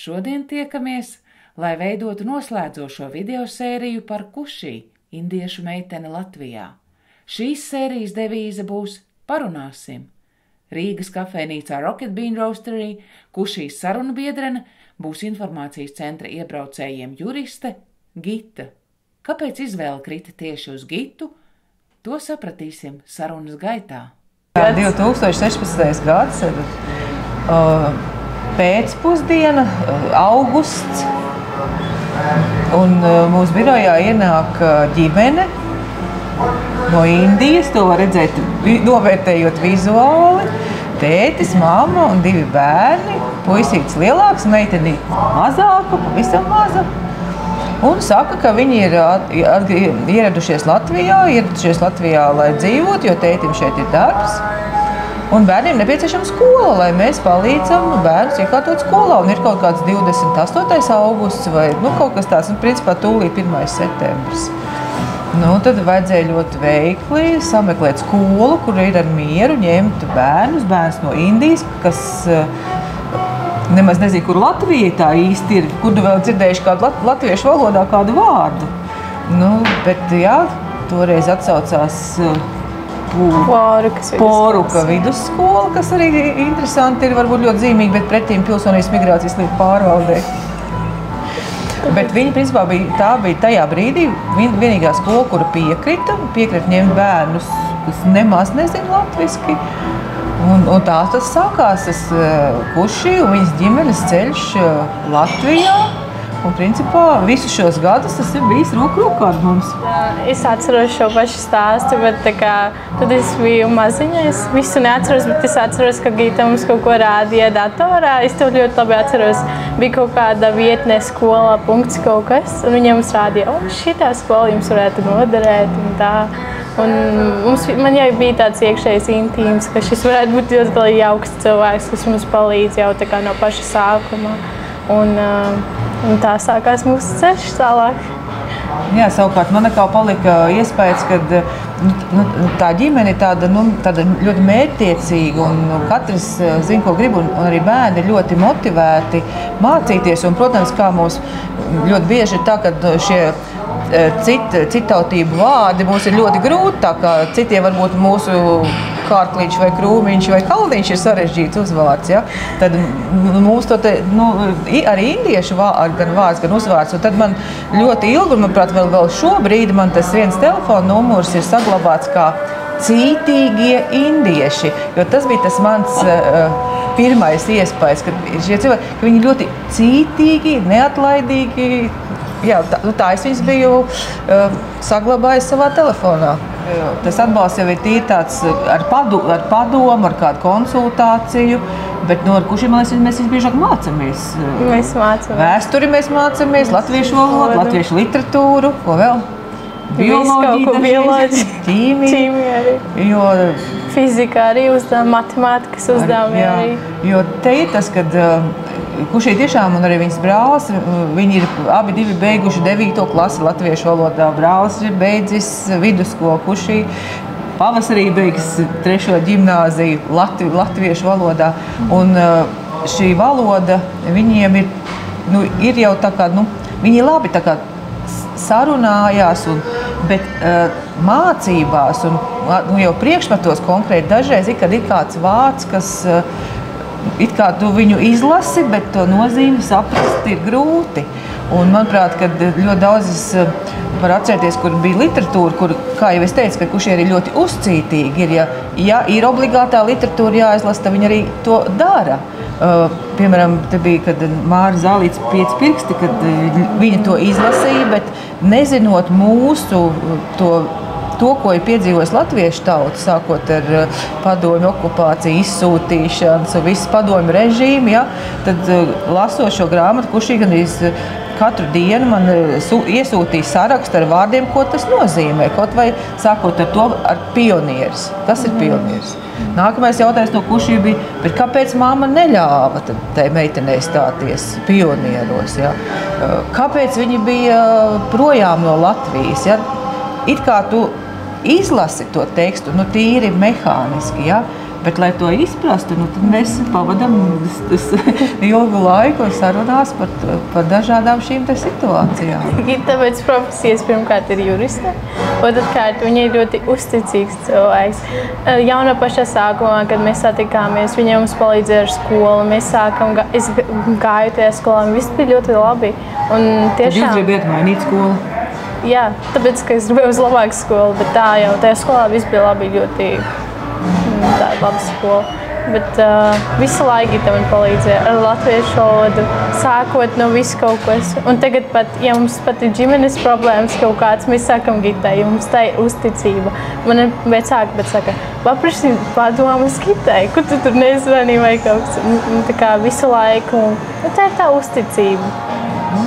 Šodien tiekamies, lai veidotu noslēdzošo videosēriju par Kušī, indiešu meiteni Latvijā. Šīs sērijas devīze būs Parunāsim. Rīgas kafejnīcā Rocket Bean Roastery Kušīs sarunbiedrene būs informācijas centra iebraucējiem juriste Gita. Kāpēc izvēle krita tieši uz Gitu? To sapratīsim sarunas gaitā. 2016. gads, pēcpusdiena, augusts, un mūsu birojā ienāk ģimene no Indijas, to var redzēt, novērtējot vizuāli. Tētis, mamma un 2 bērni, puisītis lielāks, meiteni mazāka, pavisam maza. Un saka, ka viņi ir ieradušies Latvijā, lai dzīvotu, jo tētim šeit ir darbs. Un bērniem nepieciešama skola, lai mēs palīdzam bērnus iekārtot skolā. Un ir kaut kāds 28. augusts vai kaut kas tāds, principā tūlīt 1. septembris. Tad vajadzēja ļoti veikli sameklēt skolu, kur ir ar mieru ņemt bērns no Indijas, kas nemaz nezinu, kur Latvija tā īsti ir, kur vēl dzirdējuši kādu latviešu valodā kādu vārdu. Bet jā, toreiz atsaucās Poruka vidusskola, kas arī interesanti ir, varbūt ļoti zīmīgi, bet pretīm pilsonības migrācijas lietu pārvaldē. Bet viņi, principā, tā bija tajā brīdī vienīgā skola, kura piekrita ņemt bērnus, kas nemaz nezina latviski. Un tas sākās Kušī un viņas ģimenes ceļš Latvijā. Un, principā, visus šos gadus tas ir bijis roku rokā ar mums. Es atceros šo pašu stāstu, bet tad es biju maziņa. Es visu neatceros, bet es atceros, ka Gita mums kaut ko rādīja datorā. Es to ļoti labi atceros. Bija kaut kāda vietne skolā, punkts kaut kas, un viņa mums rādīja, šitā skola jums varētu noderēt un tā. Un man jau bija tāds iekšējs intīms, ka šis varētu būt ļoti jauks cilvēks, kas mums palīdz jau no paša sākuma. Un tā sākās mūsu ceļš tālāk. Jā, savukārt man atkal palika iespējas, ka tā ģimene ir tāda ļoti mērķtiecīga un katrs zina, ko grib, un arī bērni ir ļoti motivēti mācīties. Un, protams, kā mums ļoti bieži ir tā, ka šie citautību vārdi mums ir ļoti grūti, tā kā citiem varbūt mūsu kārklīņš vai krūmiņš vai kaldiņš ir sarežģīts uzvārds. Ja? Tad mums arī indiešu gan vārds, gan uzvārds. Un tad man ļoti ilgi, un manuprāt, vēl šobrīd man tas viens telefona numurs ir saglabāts kā cītīgie indieši. Jo tas bija tas mans pirmais iespējas, ka šie cilvēki, ka viņi ļoti cītīgi, neatlaidīgi. Jā, tā es viņus biju saglabājis savā telefonā. Tas atbalsts jau ir tīri tāds ar padomu, ar kādu konsultāciju, bet ar Kušiem mēs visbiežāk mācāmies. Mēs mācāmies. Vēsturi mēs mācāmies, latviešu valodu, latviešu literatūru, ko vēl? Bioloģiju, ķīmiju arī. Fizika arī uzdevumi, matemātikas uzdevumi arī. Jo te ir tas, kad Kušī tiešām un arī viņas brālis, viņi ir abi beiguši 9. klasi latviešu valodā. Brālis ir beidzis vidusskolu Kušī, pavasarī beigs 3. ģimnāziju latviešu valodā. Un šī valoda viņiem ir jau tā kā, viņi labi tā kā sarunājās, bet mācībās un jau priekšmetos konkrēti dažreiz ir, kad ir kāds vārds, kas it kā tu viņu izlasi, bet to nozīmi saprast ir grūti. Un, manuprāt, kad ļoti daudz var atcerēties, kur bija literatūra, kur, kā jau es teicu, ka Kušie ir ļoti uzcītīgi. Ja ir obligātā literatūra jāizlasa, tad viņi arī to dara. Piemēram, te bija, kad Māra Zālītes 5 pirksti, kad viņa to izlasīja, bet nezinot mūsu to, ko ir piedzīvojis latviešu tauta, sākot ar padomju okupāciju, izsūtīšanas un visu padomju režīmu, ja, tad lasot šo grāmatu, Kušī gandrīz katru dienu man iesūtīja sarakstu ar vārdiem, ko tas nozīmē. Kaut vai sākot ar to, ar pionieris. Kas ir pionieris? Nākamais jautājums no Kušī bija, bet kāpēc mamma neļāva tai meitenei stāties pionieros? Ja? Kāpēc viņi bija projām no Latvijas? Ja? It kā tu izlasi to tekstu, tīri mehāniski, ja? Bet, lai to izprastu, tad mēs pavadām ilgu laiku sarunās par dažādām šīm situācijām. Gita pēc profesijas pirmkārt ir juriste, otrkārt viņa ir ļoti uzticīgs cilvēks. Jau no paša sākumā, kad mēs satikāmies, viņa mums palīdzēja ar skolu, es gāju tajā skolā, un viss bija ļoti labi. Un tiešām... Tad jūs gribētu mainīt skolu? Jā, tāpēc, ka es gribēju uz labāku skolu, bet tā jau tajā skolā viss bija labi, ļoti tāda laba skola. Bet visu laiku Gita man palīdzēja ar latviešu valodu, sākot no visu kaut kas. Un tagad pat, ja mums pat ir ģimenes problēmas kaut kāds, mēs sākam Gitai, jo mums tā ir uzticība. Man vecāki pat saka, paprasti padomas Gitai, kur tu tur nezvani vai kaut kas. Un tā kā visu laiku, tā ir tā uzticība.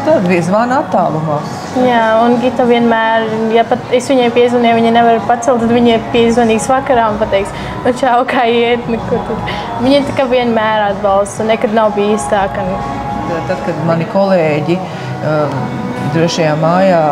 Tad bija zvana attālumā. Jā, un Gita vienmēr, ja pat es viņai piezvanīju, viņa nevar pacelt, tad viņa piezvanīs vakarā un pateiks, nu čau, kā iet, neko tur. Viņa tā kā vienmēr atbalsta, un nekad nav bijis tā, ka... Tad, kad mani kolēģi drošajā mājā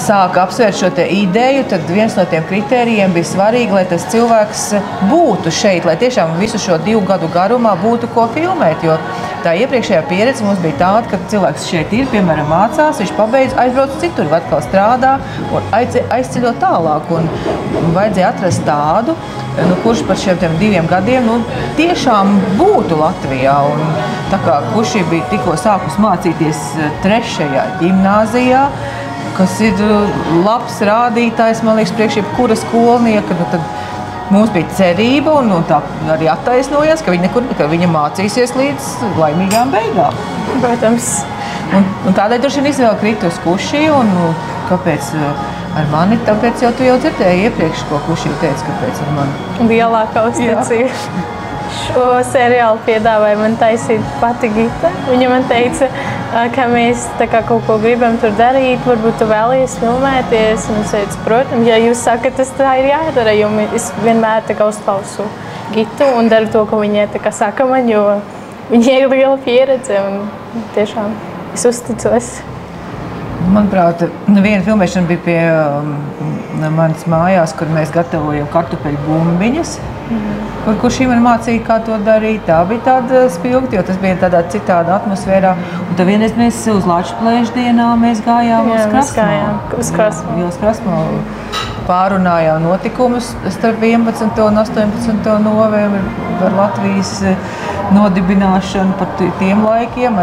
sāka apsvērt šo ideju, tad viens no tiem kritērijiem bija svarīgi, lai tas cilvēks būtu šeit, lai tiešām visu šo 2 gadu garumā būtu ko filmēt, jo tā iepriekšējā pieredze mums bija tāda, ka cilvēks šeit ir, piemēram, mācās, viņš pabeidz, aizbrauc citur, atkal strādā un aizceļot tālāk. Un vajadzēja atrast tādu, kurš par šiem 2 gadiem tiešām būtu Latvijā. Un tā kā Kuši bija tikko sākus mācīties 3. ģimnāzijā, kas ir labs rādītājs, man liekas, priekš jebkura skolnieka, tad mums bija cerība un tā arī attaisnojās, ka viņa mācīsies līdz laimīgām beigām. Protams. Un tādēļ droši vien izvēle krita uz Kuši, un kāpēc ar mani? Tāpēc jau tu jau dzirdēji iepriekš, ko Kuši teica, kāpēc ar mani. Lielākā uzticība. Šo seriālu piedāvāja man taisīt pati Gita. Viņa man teica, ka mēs kaut ko gribam tur darīt, varbūt tu vēlies filmēties. Un es teicu, protams, ja jūs sakat, tas tā ir jādara, jo es vienmēr uzklausu Gitu un daru to, ko viņa saka man, jo viņai ir liela pieredze un tiešām es uzticos. Manuprāt, viena filmēšana bija pie manas mājās, kur mēs gatavojam kartupeļu bumbiņas, kur Kuši man mācīja, kā to darīt. Tā bija tāda spilgta, jo tas bija tādā citāda atmosfērā. Un tad vienreiz mēs uz Lačplēšu dienā mēs gājām uz Krasmalu. Pārunājām notikumus starp 11. un 18. novembri par Latvijas nodibināšanu, par tiem laikiem.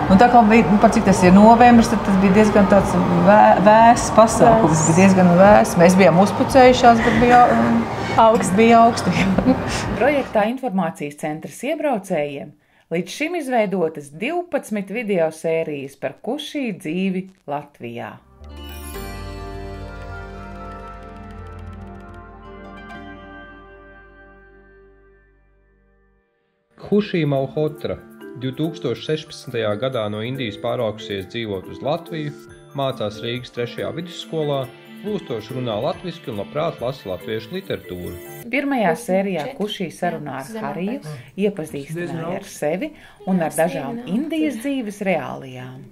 Un tā kā bija, par cik tas ir novembris, tad tas bija diezgan tāds vēss pasākums, bija diezgan vēss. Mēs bijām uzpucējušās, bet bija augsti. Projektā Informācijas centrs iebraucējiem līdz šim izveidotas 12 video sērijas par Kuši dzīvi Latvijā. Kuši Malhotra 2016. gadā no Indijas pārvākusies dzīvot uz Latviju, mācās Rīgas 3. vidusskolā, plūstoši runā latviski un labprāt lasa latviešu literatūru. Pirmajā sērijā Kuši sarunā ar Hariju, iepazīstināja ar sevi un ar dažām Indijas dzīves reālijām.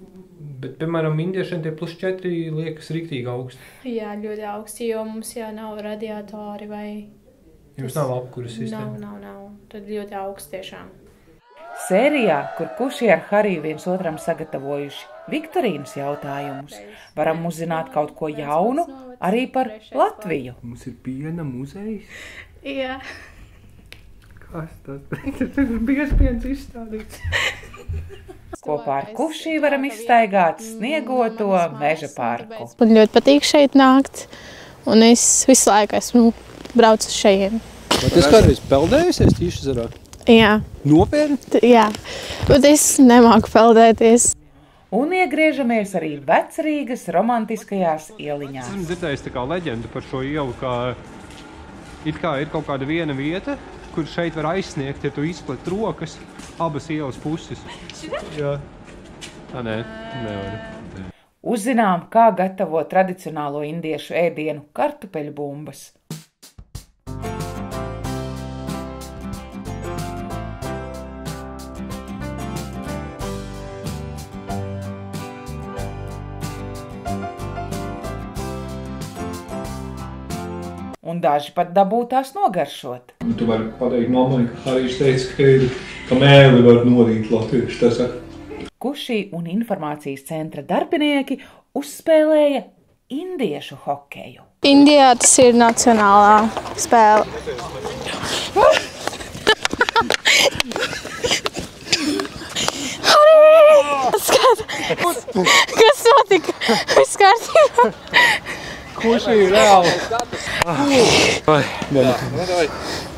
Bet, piemēram, indiešiem tie +4 liekas riktīgi augsti. Jā, ļoti augsti, jo mums jau nav radiatori vai... Jums nav apkuras sistēma? Nav. Tad ļoti augsts tiešām. Sērijā, kur Kuši ar Hariju viens otram sagatavojuši viktorīnas jautājumus, varam uzzināt kaut ko jaunu arī par Latviju. Mums ir piena muzejs? Jā. Kas tas? Tas ir biezpiens izstādīts. Kopā ar Kuši varam izstaigāt sniegoto meža parku. Man ļoti patīk šeit nākt, un es visu laiku esmu braucu šeit. Vai tas kādreiz peldējusies Tīšezerā? Jā. Nopietni? Jā, bet es nemāku peldēties. Un iegriežamies arī Vecrīgas romantiskajās ieliņās. Esmu dzirdējis tā kā leģendu par šo ielu, kā ir kaut kāda viena vieta, kur šeit var aizsniegt, ja tu izplet rokas abas ielas puses. Jā. Nevar. Uzzinām, kā gatavo tradicionālo indiešu ēdienu kartupeļu bumbas. un daži pat dabū tās nogaršot. Tu vari pateikt mammai, ka Harijs teica, ka mēli var norīt latvieši, tā saka. Kušī un informācijas centra darbinieki uzspēlēja indiešu hokeju. Indijā tas ir nacionālā spēle. Kas notika? Viss kārtībā? Kušī ir reāli.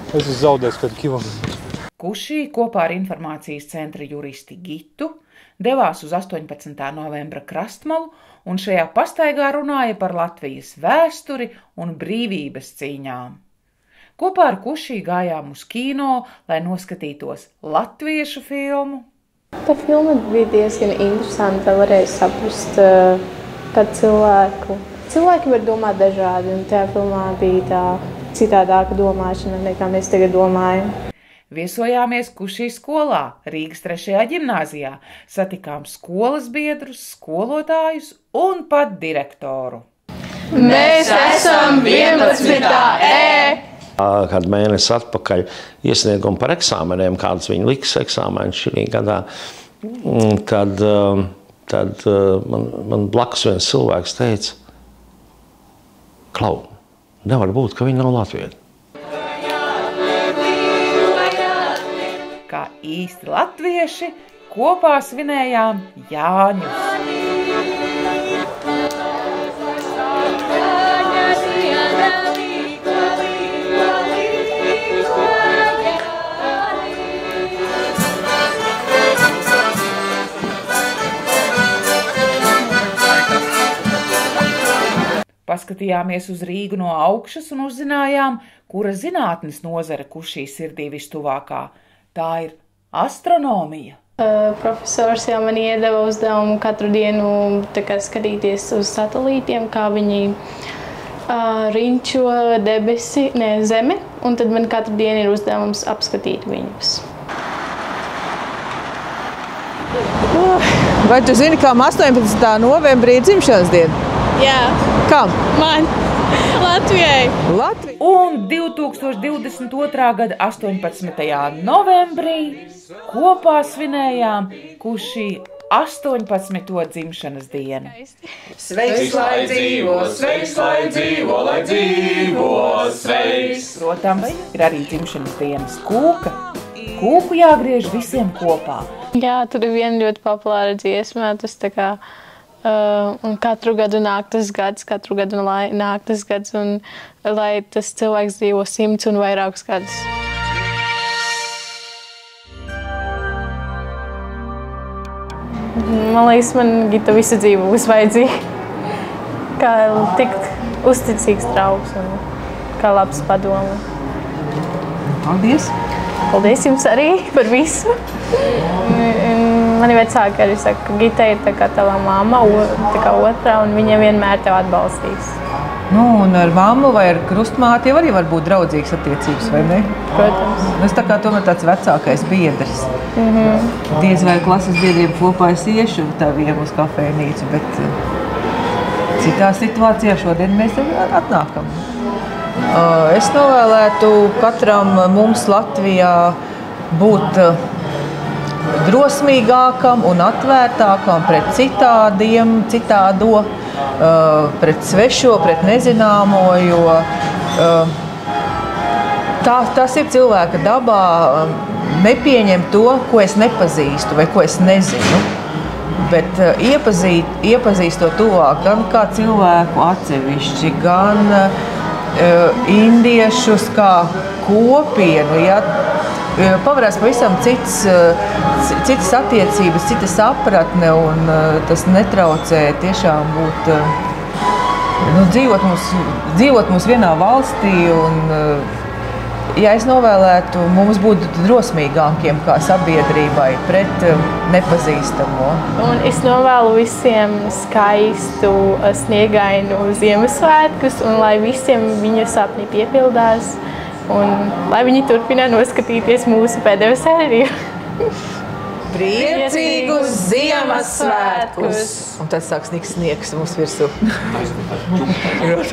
Es esmu zaudējis kādu kilometru. Kušī kopā ar informācijas centra juristi Gitu devās uz 18. novembra krastmalu un šajā pastaigā runāja par Latvijas vēsturi un brīvības cīņām. Kopā ar Kušī gājām uz kino, lai noskatītos latviešu filmu. Tā filma bija diezgan interesanta, varēja saprast kādu cilvēku. Cilvēki var domāt dažādi, un tajā filmā bija tā citādāka domāšana, nekā mēs tagad domājam. Viesojāmies Kušī skolā, Rīgas 3. ģimnāzijā, satikām skolas biedrus, skolotājus un pat direktoru. Mēs esam 11. E! Kādu mēnesi atpakaļ iesniegumu par eksāmeniem, kādas viņi liks eksāmenus šī gadā, tad man blakus viens cilvēks teica, Klau, nevar būt, ka viņi nav latvieti. Kā īsti latvieši, kopā svinējām Jāņus. Paskatījāmies uz Rīgu no augšas un uzzinājām, kura zinātnes nozare Kušī sirdī vistuvākā. Tā ir astronomija. Profesors jau man iedeva uzdevumu katru dienu skatīties uz satelītiem, kā viņi riņķo Zemi, un tad man katru dienu ir uzdevums apskatīt viņus. Vai tu zini, kā 18. novembrī ir dzimšanas diena? Jā. Kam? Man. Latvijai. Latvija. Un 2022. gada 18. novembrī kopā svinējām Kušī 18. dzimšanas dienu. Sveiks, lai dzīvo, sveiks, lai dzīvo, lai dzīvo, sveiks. Protams, ir arī dzimšanas dienas kūka. Kūku jāgriež visiem kopā. Jā, tur ir viena ļoti populāra dziesma, tas tā kā un katru gadu nāk tas gads, un lai tas cilvēks dzīvo 100 un vairākus gadus. Man liekas, man Gita visu dzīvi būs vajadzīga. Kā tikt uzticīgs draugs un kā labs padomu. Paldies! Paldies jums arī par visu! Mani vecāki arī saka, ka Gita ir tā kā tava mamma, tā kā otrā, un viņa vienmēr tev atbalstīs. Nu, un ar mammu vai ar krustmāti jau arī var būt draudzīgas attiecības, vai ne? Protams. Es tā kā tomēr tāds vecākais biedrs. Diez vai klases biedriem kopā es iešu taviem uz kafejnīcu, bet citā situācijā šodien mēs atnākam. Es novēlētu katram mums Latvijā būt drosmīgākam un atvērtākam pret citādo, pret svešo, pret nezināmo, jo tas ir cilvēka dabā nepieņemt to, ko es nepazīstu vai ko es nezinu, bet iepazīst to tuvāk gan kā cilvēku atsevišķi, gan indiešus kā kopienu, ja pavarās pavisam citas attiecības, cita sapratne, un tas netraucē tiešām būt, dzīvot mums vienā valstī, un ja es novēlētu mums būt drosmīgākiem kā sabiedrībai pret nepazīstamo. Un es novēlu visiem skaistu, sniegainu Ziemassvētkus, un lai visiem viņu sapņi piepildās. Un lai viņi turpina noskatīties mūsu pēdējo sēriju. Priecīgus Ziemassvētkus! Un tad sāk sniegs mums virsū. Es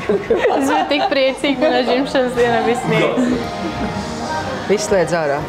biju tik priecīgi, manā dzimšanas dienā bija sniegs. Viss slēdz ārā.